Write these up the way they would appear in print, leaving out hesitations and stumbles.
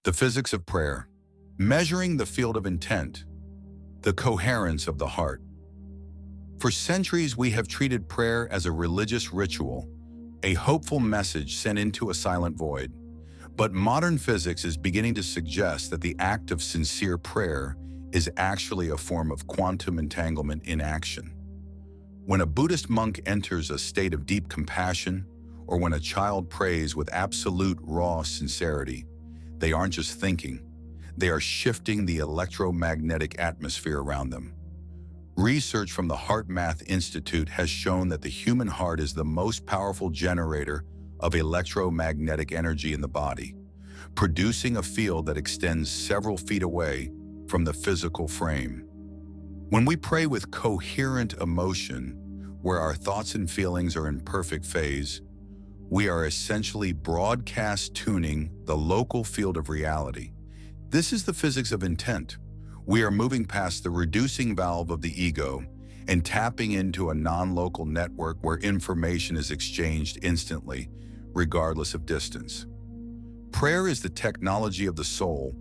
The physics of prayer, measuring the field of intent, the coherence of the heart. For centuries, we have treated prayer as a religious ritual, a hopeful message sent into a silent void. But modern physics is beginning to suggest that the act of sincere prayer is actually a form of quantum entanglement in action. When a Buddhist monk enters a state of deep compassion, or when a child prays with absolute raw sincerity, they aren't just thinking, they are shifting the electromagnetic atmosphere around them. Research from the Heart Math Institute has shown that the human heart is the most powerful generator of electromagnetic energy in the body, producing a field that extends several feet away from the physical frame. When we pray with coherent emotion, where our thoughts and feelings are in perfect phase, we are essentially broadcast tuning the local field of reality. This is the physics of intent. We are moving past the reducing valve of the ego and tapping into a non-local network where information is exchanged instantly, regardless of distance. Prayer is the technology of the soul.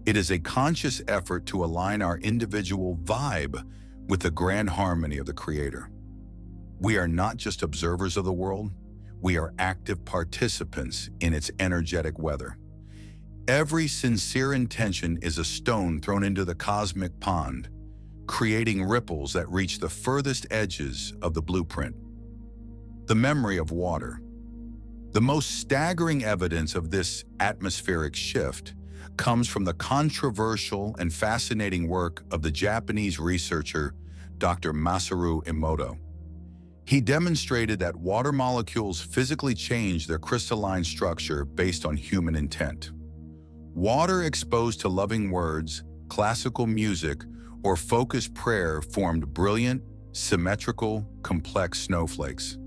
It is a conscious effort to align our individual vibe with the grand harmony of the Creator. We are not just observers of the world, we are active participants in its energetic weather. Every sincere intention is a stone thrown into the cosmic pond, creating ripples that reach the furthest edges of the blueprint. The memory of water. The most staggering evidence of this atmospheric shift comes from the controversial and fascinating work of the Japanese researcher Dr. Masaru Emoto. He demonstrated that water molecules physically change their crystalline structure based on human intent. Water exposed to loving words, classical music, or focused prayer formed brilliant, symmetrical, complex snowflakes.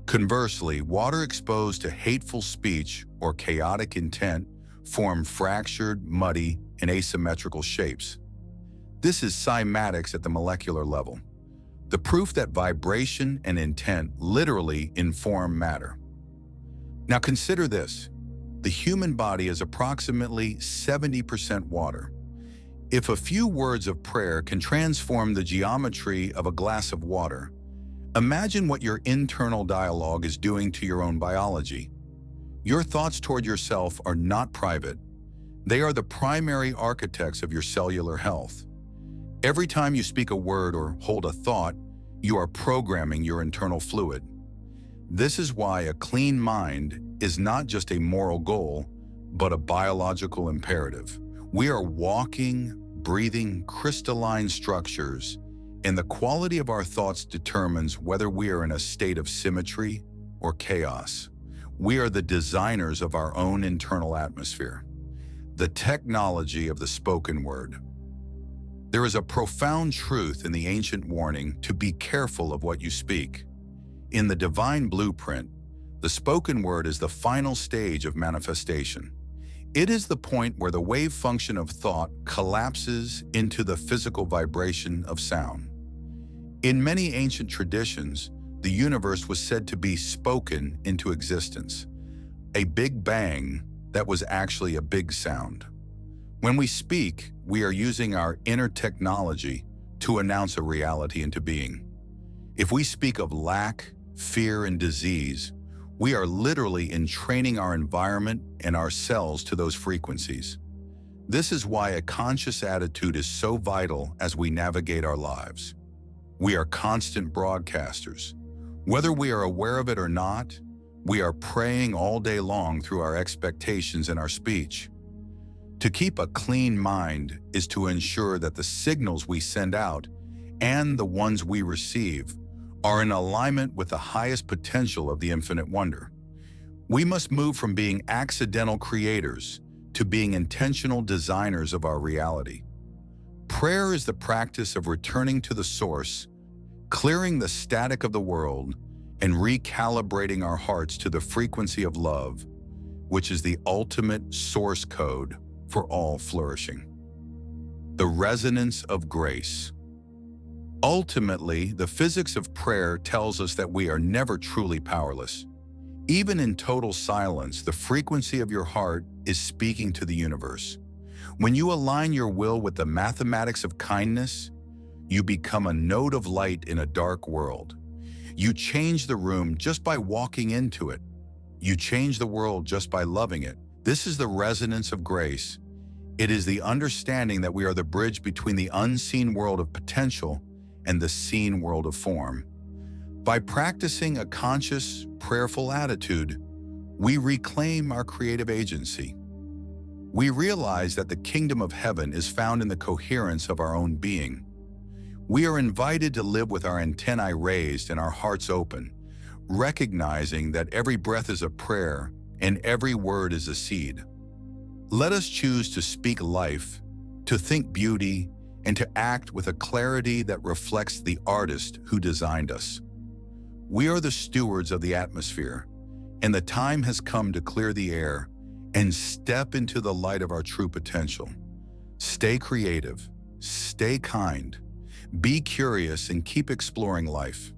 Conversely, water exposed to hateful speech or chaotic intent formed fractured, muddy, and asymmetrical shapes. This is cymatics at the molecular level, the proof that vibration and intent literally inform matter. Now consider this. The human body is approximately 70% water. If a few words of prayer can transform the geometry of a glass of water, imagine what your internal dialogue is doing to your own biology. Your thoughts toward yourself are not private. They are the primary architects of your cellular health. Every time you speak a word or hold a thought, you are programming your internal fluid. This is why a clean mind is not just a moral goal, but a biological imperative. We are walking, breathing, crystalline structures, and the quality of our thoughts determines whether we are in a state of symmetry or chaos. We are the designers of our own internal atmosphere, the technology of the spoken word. There is a profound truth in the ancient warning to be careful of what you speak. In the divine blueprint, the spoken word is the final stage of manifestation. It is the point where the wave function of thought collapses into the physical vibration of sound. In many ancient traditions, the universe was said to be spoken into existence, a big bang that was actually a big sound. When we speak, we are using our inner technology to announce a reality into being. If we speak of lack, fear, and disease, we are literally entraining our environment and our cells to those frequencies. This is why a conscious attitude is so vital as we navigate our lives. We are constant broadcasters. Whether we are aware of it or not, we are praying all day long through our expectations and our speech. To keep a clean mind is to ensure that the signals we send out and the ones we receive are in alignment with the highest potential of the infinite wonder. We must move from being accidental creators to being intentional designers of our reality. Prayer is the practice of returning to the source, clearing the static of the world, and recalibrating our hearts to the frequency of love, which is the ultimate source code for all flourishing. The resonance of grace. Ultimately, the physics of prayer tells us that we are never truly powerless. Even in total silence, the frequency of your heart is speaking to the universe. When you align your will with the mathematics of kindness, you become a node of light in a dark world. You change the room just by walking into it. You change the world just by loving it. This is the resonance of grace. It is the understanding that we are the bridge between the unseen world of potential and the seen world of form. By practicing a conscious, prayerful attitude, we reclaim our creative agency. We realize that the kingdom of heaven is found in the coherence of our own being. We are invited to live with our antennae raised and our hearts open, recognizing that every breath is a prayer and every word is a seed. Let us choose to speak life, to think beauty, and to act with a clarity that reflects the artist who designed us. We are the stewards of the atmosphere, and the time has come to clear the air and step into the light of our true potential. Stay creative, stay kind, be curious, and keep exploring life.